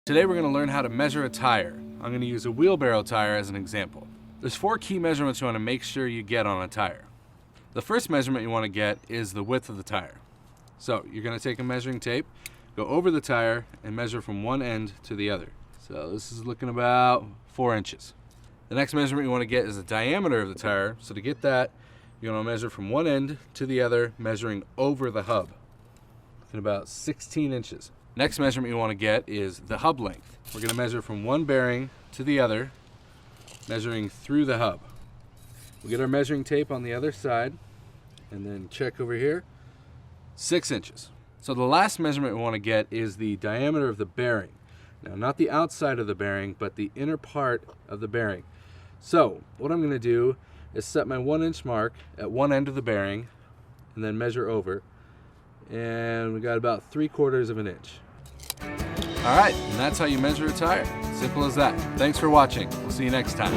Today we're going to learn how to measure a tire. I'm going to use a wheelbarrow tire as an example. There's 4 key measurements you want to make sure you get on a tire. The first measurement you want to get is the width of the tire. So you're going to take a measuring tape, go over the tire, and measure from one end to the other. So this is looking about 4 inches. The next measurement you want to get is the diameter of the tire. So to get that, you're going to measure from one end to the other, measuring over the hub. Looking about 16 inches. Next measurement you want to get is the hub length. We're going to measure from one bearing to the other, measuring through the hub. We'll get our measuring tape on the other side, and then check over here, 6 inches. So the last measurement we want to get is the diameter of the bearing. Now, not the outside of the bearing, but the inner part of the bearing. So what I'm going to do is set my 1 inch mark at one end of the bearing, and then measure over. And we got about 3/4 of an inch. All right, and that's how you measure a tire. Simple as that. Thanks for watching. We'll see you next time.